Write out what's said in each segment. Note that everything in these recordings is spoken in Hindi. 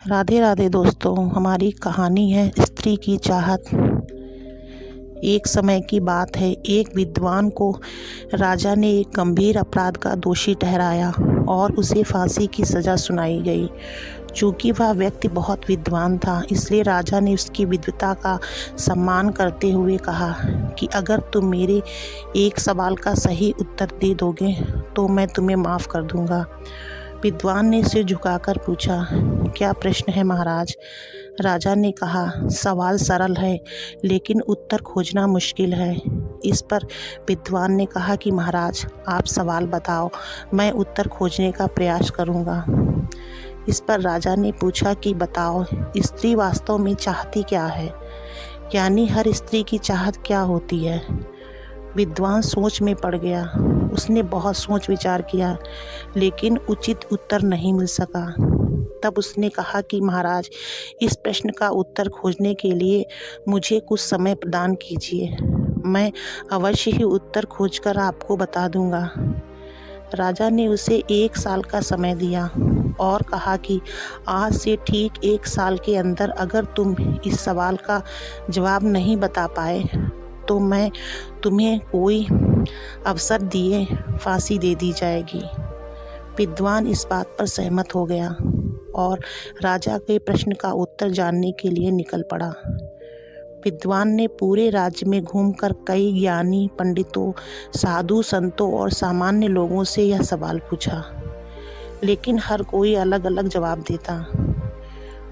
राधे राधे दोस्तों, हमारी कहानी है स्त्री की चाहत। एक समय की बात है, एक विद्वान को राजा ने एक गंभीर अपराध का दोषी ठहराया और उसे फांसी की सज़ा सुनाई गई। चूँकि वह व्यक्ति बहुत विद्वान था, इसलिए राजा ने उसकी विद्वता का सम्मान करते हुए कहा कि अगर तुम मेरे एक सवाल का सही उत्तर दे दोगे तो मैं तुम्हें माफ़ कर दूंगा। विद्वान ने सिर झुकाकर पूछा, क्या प्रश्न है महाराज? राजा ने कहा, सवाल सरल है लेकिन उत्तर खोजना मुश्किल है। इस पर विद्वान ने कहा कि महाराज, आप सवाल बताओ, मैं उत्तर खोजने का प्रयास करूंगा। इस पर राजा ने पूछा कि बताओ, स्त्री वास्तव में चाहती क्या है, यानी हर स्त्री की चाहत क्या होती है? विद्वान सोच में पड़ गया। उसने बहुत सोच विचार किया लेकिन उचित उत्तर नहीं मिल सका। तब उसने कहा कि महाराज, इस प्रश्न का उत्तर खोजने के लिए मुझे कुछ समय प्रदान कीजिए। मैं अवश्य ही उत्तर खोजकर आपको बता दूंगा। राजा ने उसे 1 साल का समय दिया और कहा कि आज से ठीक 1 साल के अंदर अगर तुम इस सवाल का जवाब नहीं बता पाए तो मैं तुम्हें कोई अवसर दिए फांसी दे दी जाएगी। विद्वान इस बात पर सहमत हो गया और राजा के प्रश्न का उत्तर जानने के लिए निकल पड़ा। विद्वान ने पूरे राज्य में घूमकर कई ज्ञानी पंडितों, साधु संतों और सामान्य लोगों से यह सवाल पूछा, लेकिन हर कोई अलग अलग जवाब देता।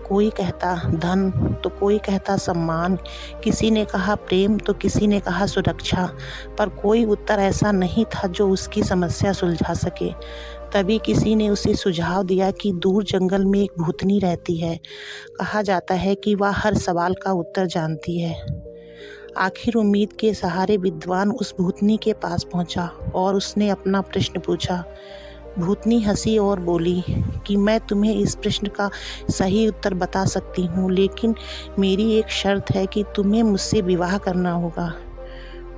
कोई कहता धन तो कोई कहता सम्मान, किसी ने कहा प्रेम तो किसी ने कहा सुरक्षा, पर कोई उत्तर ऐसा नहीं था जो उसकी समस्या सुलझा सके। तभी किसी ने उसे सुझाव दिया कि दूर जंगल में एक भूतनी रहती है। कहा जाता है कि वह हर सवाल का उत्तर जानती है। आखिर उम्मीद के सहारे विद्वान उस भूतनी के पास पहुंचा और उसने अपना प्रश्न पूछा। भूतनी हंसी और बोली कि मैं तुम्हें इस प्रश्न का सही उत्तर बता सकती हूँ, लेकिन मेरी एक शर्त है कि तुम्हें मुझसे विवाह करना होगा।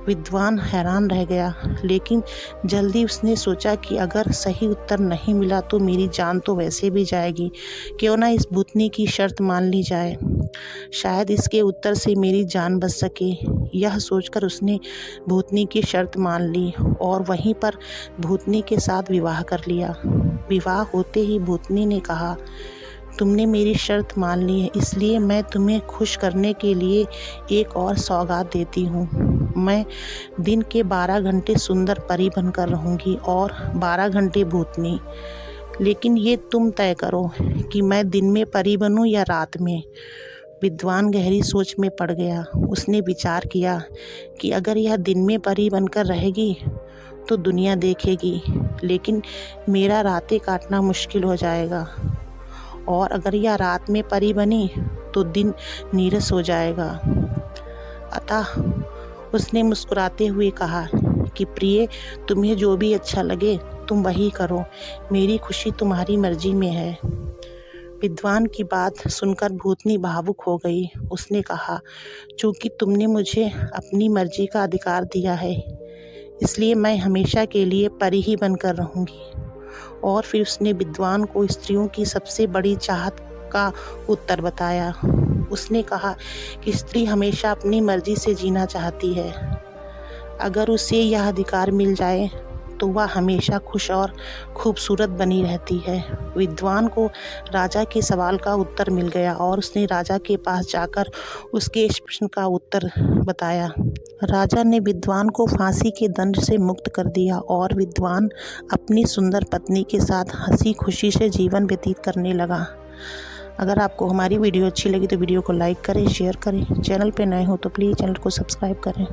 विद्वान हैरान रह गया, लेकिन जल्दी उसने सोचा कि अगर सही उत्तर नहीं मिला तो मेरी जान तो वैसे भी जाएगी, क्यों ना इस भूतनी की शर्त मान ली जाए, शायद इसके उत्तर से मेरी जान बच सके। यह सोचकर उसने भूतनी की शर्त मान ली और वहीं पर भूतनी के साथ विवाह कर लिया। विवाह होते ही भूतनी ने कहा, तुमने मेरी शर्त मान ली है, इसलिए मैं तुम्हें खुश करने के लिए एक और सौगात देती हूँ। मैं दिन के 12 घंटे सुंदर परी बनकर रहूँगी और 12 घंटे भूतनी, लेकिन ये तुम तय करो कि मैं दिन में परी बनूँ या रात में। विद्वान गहरी सोच में पड़ गया। उसने विचार किया कि अगर यह दिन में परी बनकर रहेगी तो दुनिया देखेगी, लेकिन मेरा रातें काटना मुश्किल हो जाएगा, और अगर यह रात में परी बनी तो दिन नीरस हो जाएगा। अतः उसने मुस्कुराते हुए कहा कि प्रिय, तुम्हें जो भी अच्छा लगे तुम वही करो, मेरी खुशी तुम्हारी मर्जी में है। विद्वान की बात सुनकर भूतनी भावुक हो गई। उसने कहा, चूँकि तुमने मुझे अपनी मर्जी का अधिकार दिया है, इसलिए मैं हमेशा के लिए परी ही बनकर रहूँगी। और फिर उसने विद्वान को स्त्रियों की सबसे बड़ी चाहत का उत्तर बताया। उसने कहा कि स्त्री हमेशा अपनी मर्जी से जीना चाहती है। अगर उसे यह अधिकार मिल जाए तो वह हमेशा खुश और खूबसूरत बनी रहती है। विद्वान को राजा के सवाल का उत्तर मिल गया और उसने राजा के पास जाकर उसके इस प्रश्न का उत्तर बताया। राजा ने विद्वान को फांसी के दंड से मुक्त कर दिया और विद्वान अपनी सुंदर पत्नी के साथ हंसी खुशी से जीवन व्यतीत करने लगा। अगर आपको हमारी वीडियो अच्छी लगी तो वीडियो को लाइक करें, शेयर करें। चैनल पर नए हो तो प्लीज़ चैनल को सब्सक्राइब करें।